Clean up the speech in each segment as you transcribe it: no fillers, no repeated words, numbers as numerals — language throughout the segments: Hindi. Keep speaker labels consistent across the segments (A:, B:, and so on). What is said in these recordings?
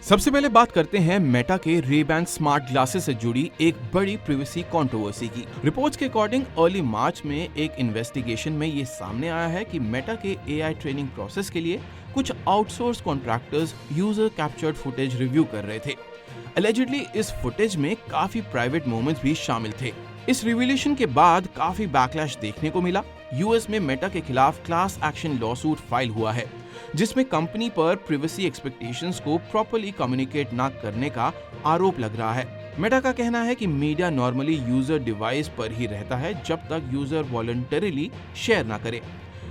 A: सबसे पहले बात करते हैं मेटा के रे-बैन स्मार्ट ग्लासेस से जुड़ी एक बड़ी प्राइवेसी कंट्रोवर्सी की। रिपोर्ट्स के अकॉर्डिंग अर्ली मार्च में एक इन्वेस्टिगेशन में ये सामने आया है कि मेटा के एआई ट्रेनिंग प्रोसेस के लिए कुछ outsource contractors user captured footage review कर रहे थे। अलेजिडली इस फुटेज में काफी प्राइवेट मोमेंट्स भी शामिल थे। इस रिवीलेशन के बाद काफी बैकलैश देखने को मिला। यूएस में मेटा के खिलाफ क्लास एक्शन लॉसूट फाइल हुआ है, जिसमें कंपनी पर प्राइवेसी एक्सपेक्टेशंस को प्रॉपर्ली कम्युनिकेट न करने का आरोप लग रहा है। मेटा का कहना है कि मीडिया नॉर्मली यूजर डिवाइस पर ही रहता है जब तक यूजर वॉलंटरीली शेयर ना करे,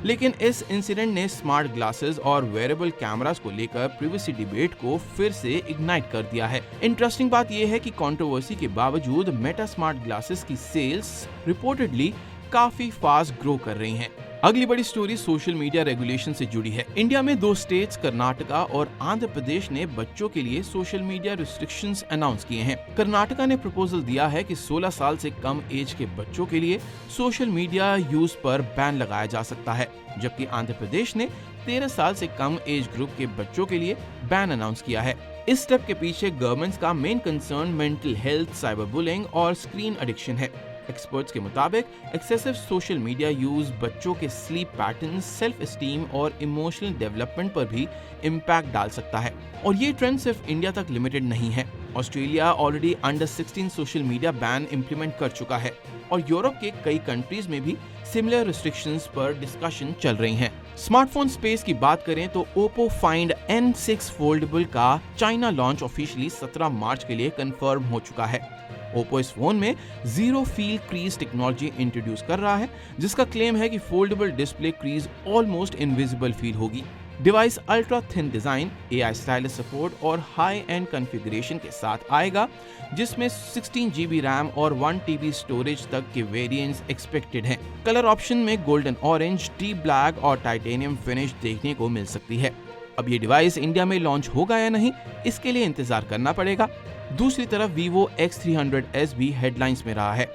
A: लेकिन इस इंसिडेंट ने स्मार्ट ग्लासेस और वेयरेबल कैमरास को लेकर प्राइवेसी डिबेट को फिर से इग्नाइट कर दिया है। इंटरेस्टिंग बात यह है कि कंट्रोवर्सी के बावजूद मेटा स्मार्ट ग्लासेस की सेल्स रिपोर्टेडली काफी फास्ट ग्रो कर रही हैं। अगली बड़ी स्टोरी सोशल मीडिया रेगुलेशन से जुड़ी है। इंडिया में दो स्टेट्स कर्नाटका और आंध्र प्रदेश ने बच्चों के लिए सोशल मीडिया रिस्ट्रिक्शंस अनाउंस किए हैं। कर्नाटका ने प्रपोजल दिया है कि 16 साल से कम एज के बच्चों के लिए सोशल मीडिया यूज पर बैन लगाया जा सकता है, जबकि आंध्र प्रदेश ने 13 साल से कम एज ग्रुप के बच्चों के लिए बैन अनाउंस किया है। इस स्टेप के पीछे गवर्नमेंट्स का main concern mental health, cyber bullying और स्क्रीन एडिक्शन है। एक्सपर्ट्स के मुताबिक एक्सेसिव सोशल मीडिया यूज बच्चों के स्लीप पैटर्न, सेल्फ एस्टीम और इमोशनल डेवलपमेंट पर भी इम्पैक्ट डाल सकता है। और ये ट्रेंड सिर्फ इंडिया तक लिमिटेड नहीं है। Australia already under 16 social media ban implement कर चुका है और यूरोप के कई कंट्रीज में भी सिमिलर रिस्ट्रिक्शंस पर डिस्कशन चल रही हैं। स्मार्टफोन स्पेस की बात करें तो ओप्पो फाइंड N6 फोल्डेबल का चाइना लॉन्च ऑफिशियली 17 मार्च के लिए कंफर्म हो चुका है। ओप्पो इस फोन में zero feel crease technology introduce कर रहा है, जिसका क्लेम है कि foldable display crease almost invisible feel होगी। Device ultra thin design, AI stylish support और हाई एंड कॉन्फ़िगरेशन के साथ आएगा, जिसमें 16 GB रैम और 1 TB स्टोरेज तक के वेरिएंट्स एक्सपेक्टेड हैं। कलर ऑप्शन में गोल्डन ऑरेंज, डीप ब्लैक और टाइटेनियम फिनिश देखने को मिल सकती है। अब ये डिवाइस इंडिया में लॉन्च होगा या नहीं, इसके लिए इंतजार करना पड़ेगा। दूसरी तरफ Vivo X300s भी हेडलाइंस में रहा है।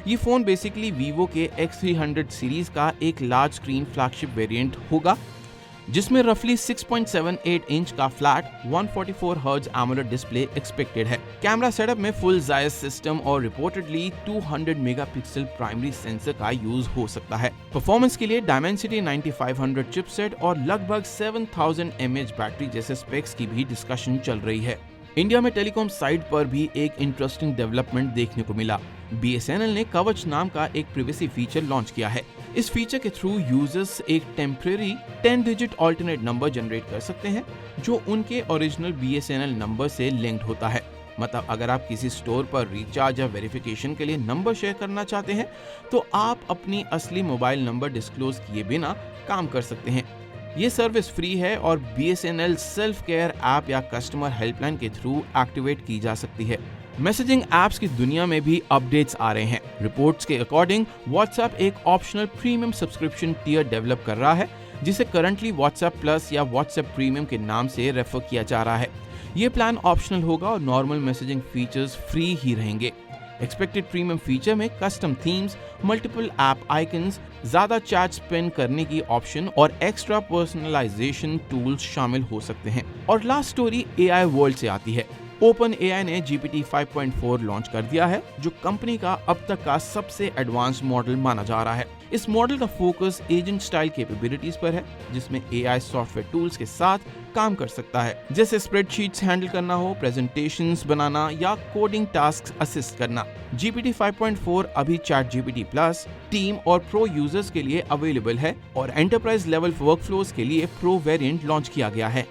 A: ये फोन बेसिकली Vivo के X300 सीरीज का एक लार्ज स्क्रीन फ्लैगशिप वेरिएंट होगा, जिसमें रफली 6.78 इंच का flat 144 hertz AMOLED display expected है। कैमरा सेटअप में फुल जायस सिस्टम और रिपोर्टेडली 200 मेगापिक्सल प्राइमरी सेंसर का यूज हो सकता है। परफॉर्मेंस के लिए Dimensity 9500 चिपसेट और लगभग 7000 mAh बैटरी जैसे स्पेक्स की भी डिस्कशन चल रही है। इंडिया में टेलीकॉम साइड पर भी एक इंटरेस्टिंग डेवलपमेंट देखने को मिला। BSNL ने कवच नाम का एक प्राइवेसी फीचर लॉन्च किया है। इस फीचर के थ्रू यूजर्स एक temporary 10 digit alternate number generate कर सकते हैं, जो उनके ओरिजिनल BSNL नंबर से लिंक्ड होता है। मतलब अगर आप किसी स्टोर पर रिचार्ज या वेरिफिकेशन के लिए नंबर शेयर करना चाहते हैं, तो आप अपनी असली मोबाइल नंबर डिस्क्लोज किए बिना काम कर सकते हैं। ये सर्विस फ्री है और BSNL सेल्फ केयर ऐप या कस्टमर हेल्पलाइन के थ्रू एक्टिवेट की जा सकती है। मैसेजिंग ऐप्स की दुनिया में भी अपडेट्स आ रहे हैं। रिपोर्ट्स के अकॉर्डिंग WhatsApp एक optional premium subscription tier develop कर रहा है, जिसे करंटली WhatsApp प्लस या WhatsApp प्रीमियम के नाम से रेफर किया जा रहा है। ये प्लान ऑप्शनल होगा और नॉर्मल मैसेजिंग फीचर्स फ्री ही रहेंगे। एक्सपेक्टेड प्रीमियम फीचर में custom themes, multiple app icons, ज्यादा चैट स्पेंड करने की ऑप्शन और एक्स्ट्रा पर्सनलाइजेशन टूल्स शामिल हो सकते हैं। और लास्ट स्टोरी AI वर्ल्ड से आती है। OpenAI ने GPT 5.4 लॉन्च कर दिया है, जो कंपनी का अब तक का सबसे एडवांस्ड मॉडल माना जा रहा है। इस मॉडल का फोकस एजेंट स्टाइल कैपेबिलिटीज पर है, जिसमें AI सॉफ्टवेयर टूल्स के साथ काम कर सकता है, जैसे स्प्रेडशीट्स हैंडल करना हो, प्रेजेंटेशंस बनाना या कोडिंग टास्क असिस्ट करना। GPT 5.4 अभी ChatGPT प्लस, टीम और प्रो यूजर्स के लिए अवेलेबल है और एंटरप्राइज लेवल वर्कफ्लोज के लिए प्रो वेरिएंट लॉन्च किया गया है।